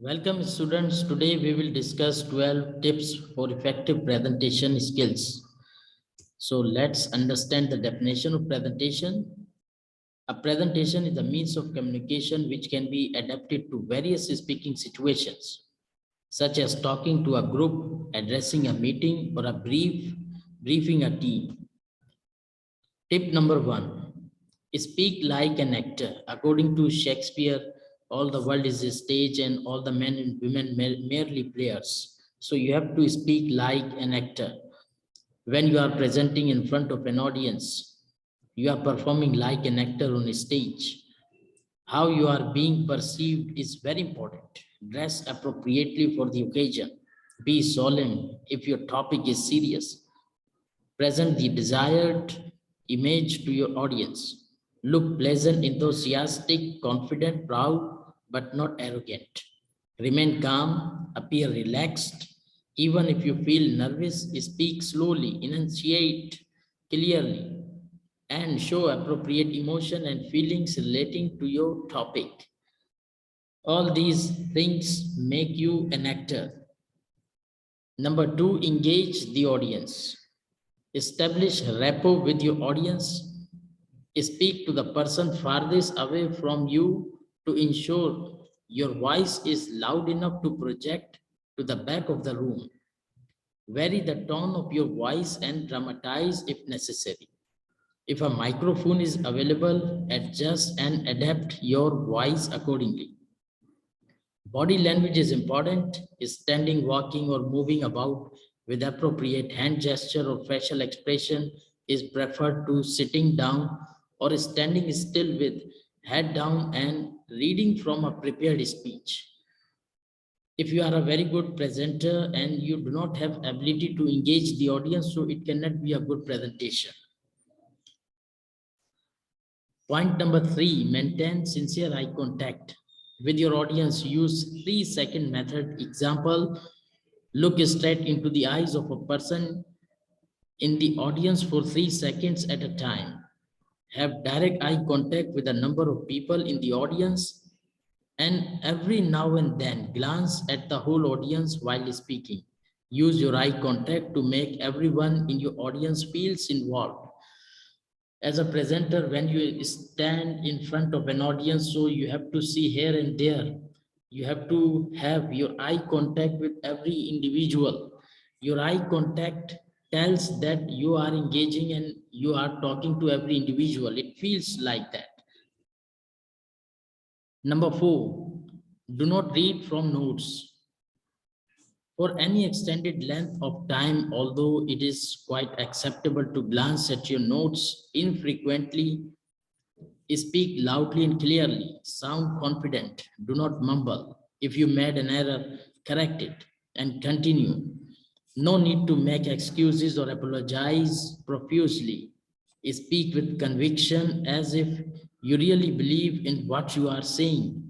Welcome students. Today we will discuss 12 tips for effective presentation skills. So let's understand the definition of presentation. A presentation is a means of communication which can be adapted to various speaking situations, such as talking to a group, addressing a meeting, or briefing a team. Tip number 1, speak like an actor. According to Shakespeare, all the world is a stage and all the men and women merely players. So you have to speak like an actor. When you are presenting in front of an audience, you are performing like an actor on a stage. How you are being perceived is very important. Dress appropriately for the occasion. Be solemn if your topic is serious. Present the desired image to your audience. Look pleasant, enthusiastic, confident, proud, but not arrogant. Remain calm, appear relaxed. Even if you feel nervous, speak slowly, enunciate clearly, and show appropriate emotion and feelings relating to your topic. All these things make you an actor. Number 2, engage the audience. Establish rapport with your audience. Speak to the person farthest away from you to ensure your voice is loud enough to project to the back of the room. Vary the tone of your voice and dramatize if necessary. If a microphone is available, adjust and adapt your voice accordingly. Body language is important. Standing, walking, or moving about with appropriate hand gesture or facial expression is preferred to sitting down or standing still with head down and reading from a prepared speech. If you are a very good presenter and you do not have ability to engage the audience, so it cannot be a good presentation. Point number 3, maintain sincere eye contact with your audience. Use 3-second method. Example, look straight into the eyes of a person in the audience for 3 seconds at a time. Have direct eye contact with a number of people in the audience, and every now and then glance at the whole audience while speaking. Use your eye contact to make everyone in your audience feels involved. As a presenter, when you stand in front of an audience, so you have to see here and there, you have to have your eye contact with every individual. Your eye contact tells that you are engaging and you are talking to every individual. It feels like that. Number 4, do not read from notes for any extended length of time, although it is quite acceptable to glance at your notes infrequently. Speak loudly and clearly. Sound confident. Do not mumble. If you made an error, correct it and continue. No need to make excuses or apologize profusely. Speak with conviction as if you really believe in what you are saying.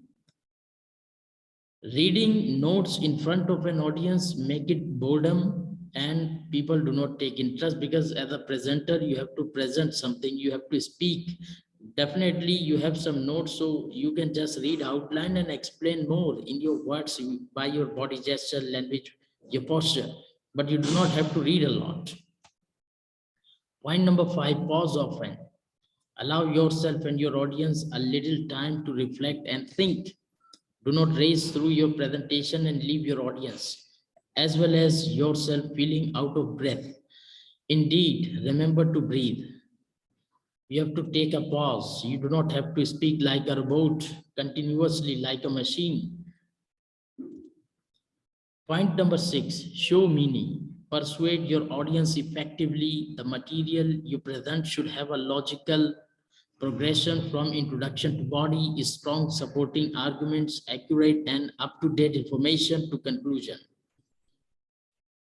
Reading notes in front of an audience make it boredom and people do not take interest, because as a presenter you have to present something, you have to speak. Definitely you have some notes, so you can just read outline and explain more in your words by your body gesture, language, your posture, but you do not have to read a lot. Point number 5, pause often. Allow yourself and your audience a little time to reflect and think. Do not race through your presentation and leave your audience, as well as yourself, feeling out of breath. Indeed, remember to breathe. You have to take a pause. You do not have to speak like a robot, continuously like a machine. Point number 6, show meaning. Persuade your audience effectively. The material you present should have a logical progression from introduction to body, strong supporting arguments, accurate and up-to-date information to conclusion.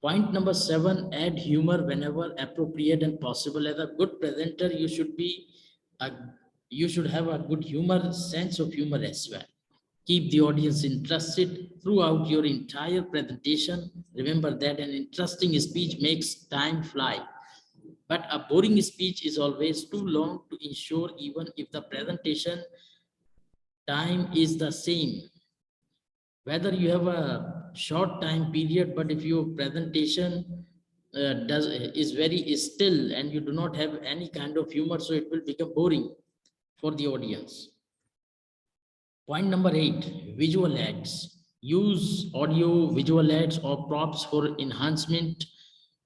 Point number 7, add humor whenever appropriate and possible. As a good presenter, you should have a good sense of humor as well. Keep the audience interested throughout your entire presentation. Remember that an interesting speech makes time fly, but a boring speech is always too long to ensure, even if the presentation time is the same. Whether you have a short time period, but if your presentation is very still and you do not have any kind of humor, so it will become boring for the audience. Point number 8, visual aids. Use audio, visual aids or props for enhancement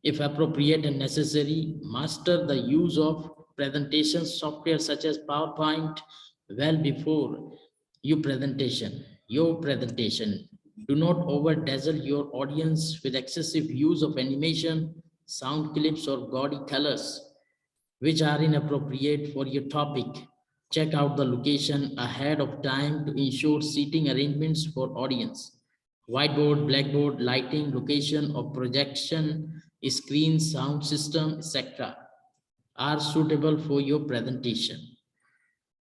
if appropriate and necessary. Master the use of presentation software such as PowerPoint well before your presentation. Do not over-dazzle your audience with excessive use of animation, sound clips, or gaudy colors, which are inappropriate for your topic. Check out the location ahead of time to ensure seating arrangements for audience. Whiteboard, blackboard, lighting, location of projection, screen, sound system, etc. are suitable for your presentation.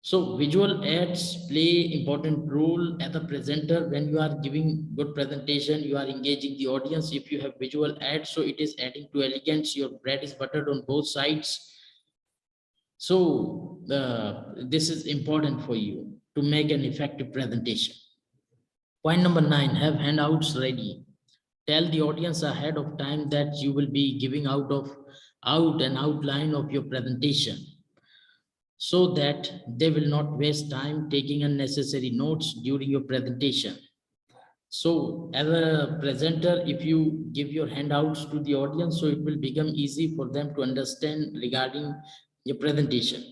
So visual aids play important role as a presenter. When you are giving good presentation, you are engaging the audience. If you have visual aids, so it is adding to elegance. Your bread is buttered on both sides. So this is important for you to make an effective presentation. Point number 9, have handouts ready. Tell the audience ahead of time that you will be giving out an outline of your presentation, so that they will not waste time taking unnecessary notes during your presentation. So as a presenter, if you give your handouts to the audience, so it will become easy for them to understand regarding your presentation.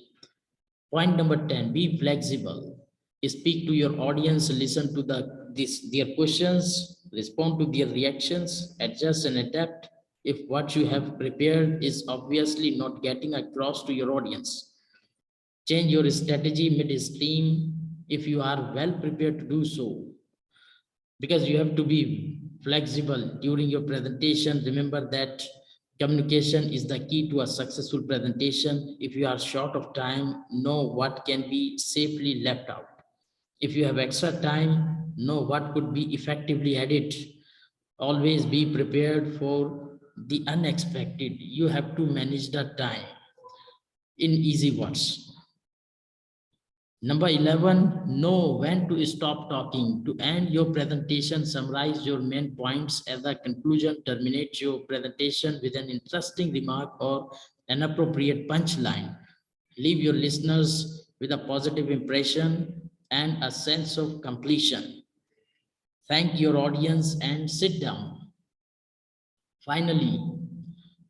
Point number 10, be flexible. Speak to your audience, listen to their questions, respond to their reactions, adjust and adapt if what you have prepared is obviously not getting across to your audience. Change your strategy mid-stream if you are well prepared to do so, because you have to be flexible during your presentation. Remember that communication is the key to a successful presentation. If you are short of time, know what can be safely left out. If you have extra time, know what could be effectively added. Always be prepared for the unexpected. You have to manage the time in easy words. Number 11, know when to stop talking. To end your presentation, summarize your main points. As a conclusion, terminate your presentation with an interesting remark or an appropriate punchline. Leave your listeners with a positive impression and a sense of completion. Thank your audience and sit down. Finally,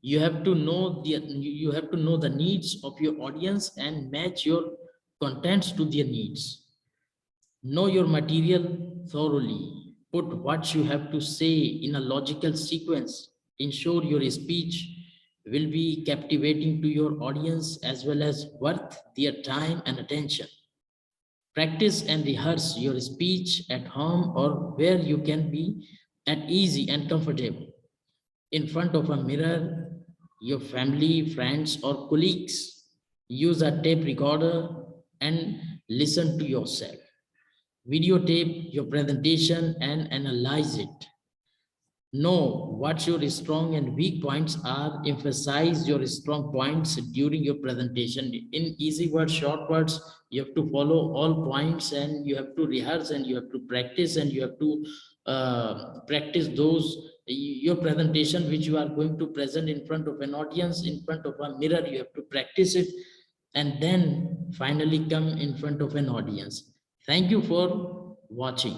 you have to know the needs of your audience and match your contents to their needs. Know your material thoroughly. Put what you have to say in a logical sequence. Ensure your speech will be captivating to your audience as well as worth their time and attention. Practice and rehearse your speech at home or where you can be at easy and comfortable. In front of a mirror, your family, friends, or colleagues. Use a tape recorder and listen to yourself. Videotape your presentation and analyze it. Know what your strong and weak points are. Emphasize your strong points during your presentation. In easy words, short words, you have to follow all points and you have to rehearse and you have to practice and you have to practice your presentation which you are going to present in front of an audience, in front of a mirror. You have to practice it and then finally come in front of an audience. Thank you for watching.